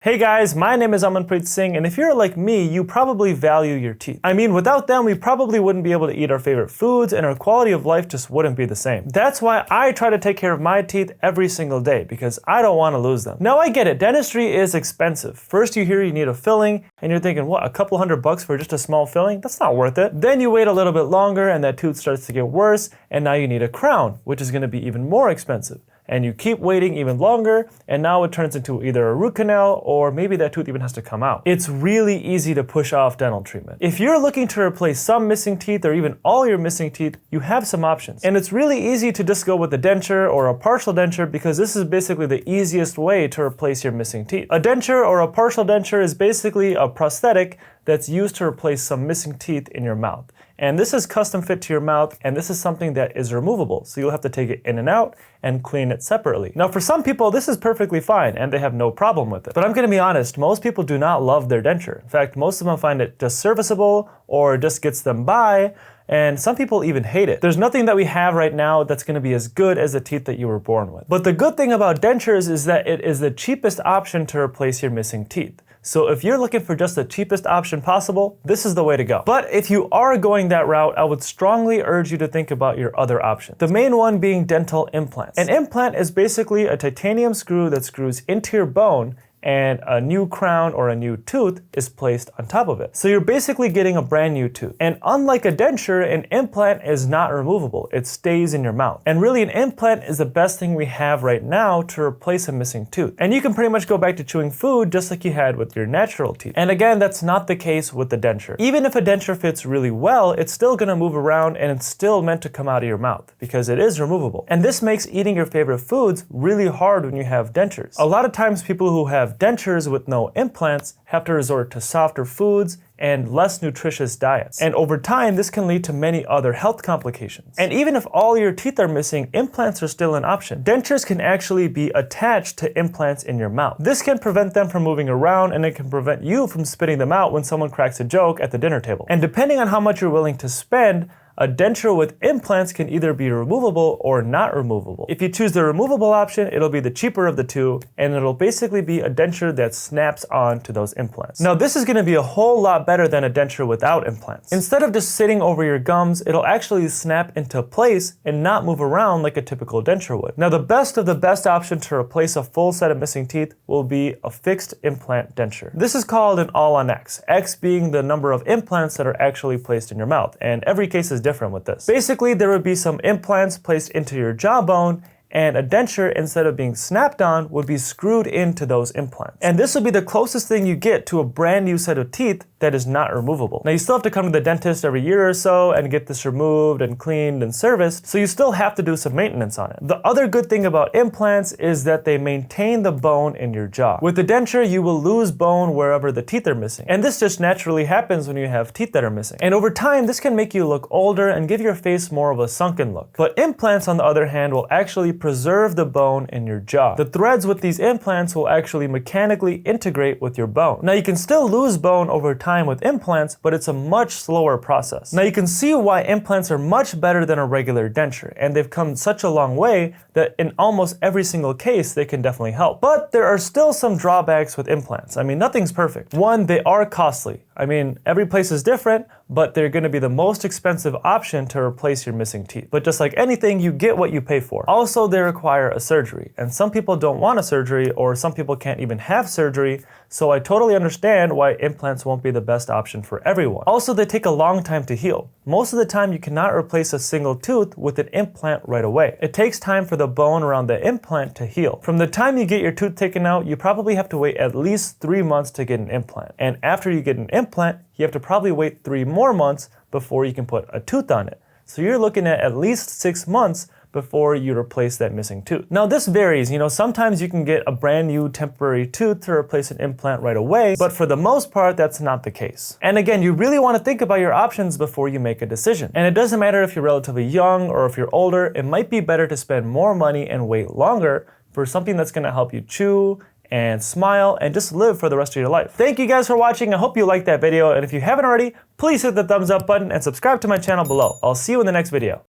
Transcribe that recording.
Hey guys, my name is Amanpreet Singh, and if you're like me, you probably value your teeth. I mean, without them, we probably wouldn't be able to eat our favorite foods, and our quality of life just wouldn't be the same. That's why I try to take care of my teeth every single day, because I don't want to lose them. Now, I get it, dentistry is expensive. First you hear you need a filling, and you're thinking, what, a couple $100 for just a small filling? That's not worth it. Then you wait a little bit longer, and that tooth starts to get worse, and now you need a crown, which is going to be even more expensive. And you keep waiting even longer, and now it turns into either a root canal or maybe that tooth even has to come out. It's really easy to push off dental treatment. If you're looking to replace some missing teeth or even all your missing teeth, you have some options. And it's really easy to just go with a denture or a partial denture because this is basically the easiest way to replace your missing teeth. A denture or a partial denture is basically a prosthetic that's used to replace some missing teeth in your mouth. And this is custom fit to your mouth, and this is something that is removable. So you'll have to take it in and out and clean it separately. Now for some people, this is perfectly fine and they have no problem with it. But I'm gonna be honest, most people do not love their denture. In fact, most of them find it just serviceable or just gets them by, and some people even hate it. There's nothing that we have right now that's gonna be as good as the teeth that you were born with. But the good thing about dentures is that it is the cheapest option to replace your missing teeth. So if you're looking for just the cheapest option possible, this is the way to go. But if you are going that route, I would strongly urge you to think about your other options. The main one being dental implants. An implant is basically a titanium screw that screws into your bone, and a new crown or a new tooth is placed on top of it. So you're basically getting a brand new tooth. And unlike a denture, an implant is not removable. It stays in your mouth. And really an implant is the best thing we have right now to replace a missing tooth. And you can pretty much go back to chewing food just like you had with your natural teeth. And again, that's not the case with the denture. Even if a denture fits really well, it's still gonna move around and it's still meant to come out of your mouth because it is removable. And this makes eating your favorite foods really hard when you have dentures. A lot of times people who have dentures with no implants have to resort to softer foods and less nutritious diets. And over time, this can lead to many other health complications. And even if all your teeth are missing, implants are still an option. Dentures can actually be attached to implants in your mouth. This can prevent them from moving around, and it can prevent you from spitting them out when someone cracks a joke at the dinner table. And depending on how much you're willing to spend, a denture with implants can either be removable or not removable. If you choose the removable option, it'll be the cheaper of the two, and it'll basically be a denture that snaps on to those implants. Now this is gonna be a whole lot better than a denture without implants. Instead of just sitting over your gums, it'll actually snap into place and not move around like a typical denture would. Now the best of the best option to replace a full set of missing teeth will be a fixed implant denture. This is called an all on X, X being the number of implants that are actually placed in your mouth, and every case is different with this. Basically, there would be some implants placed into your jawbone, and a denture, instead of being snapped on, would be screwed into those implants. And this would be the closest thing you get to a brand new set of teeth that is not removable. Now you still have to come to the dentist every year or so and get this removed and cleaned and serviced, so you still have to do some maintenance on it. The other good thing about implants is that they maintain the bone in your jaw. With the denture, you will lose bone wherever the teeth are missing. And this just naturally happens when you have teeth that are missing. And over time, this can make you look older and give your face more of a sunken look. But implants, on the other hand, will actually preserve the bone in your jaw. The threads with these implants will actually mechanically integrate with your bone. Now you can still lose bone over time with implants, but it's a much slower process. Now you can see why implants are much better than a regular denture, and they've come such a long way that in almost every single case they can definitely help. But there are still some drawbacks with implants. I mean, nothing's perfect. One, they are costly. I mean, every place is different, but they're gonna be the most expensive option to replace your missing teeth. But just like anything, you get what you pay for. Also, they require a surgery, and some people don't want a surgery, or some people can't even have surgery, so I totally understand why implants won't be the best option for everyone. Also, they take a long time to heal. Most of the time, you cannot replace a single tooth with an implant right away. It takes time for the bone around the implant to heal. From the time you get your tooth taken out, you probably have to wait at least 3 months to get an implant. And after you get an implant, you have to probably wait 3 more months before you can put a tooth on it. So you're looking at least 6 months before you replace that missing tooth. Now this varies, sometimes you can get a brand new temporary tooth to replace an implant right away, but for the most part, that's not the case. And again, you really want to think about your options before you make a decision. And it doesn't matter if you're relatively young or if you're older, it might be better to spend more money and wait longer for something that's gonna help you chew and smile and just live for the rest of your life. Thank you guys for watching. I hope you liked that video, and if you haven't already, please hit the thumbs up button and subscribe to my channel below. I'll see you in the next video.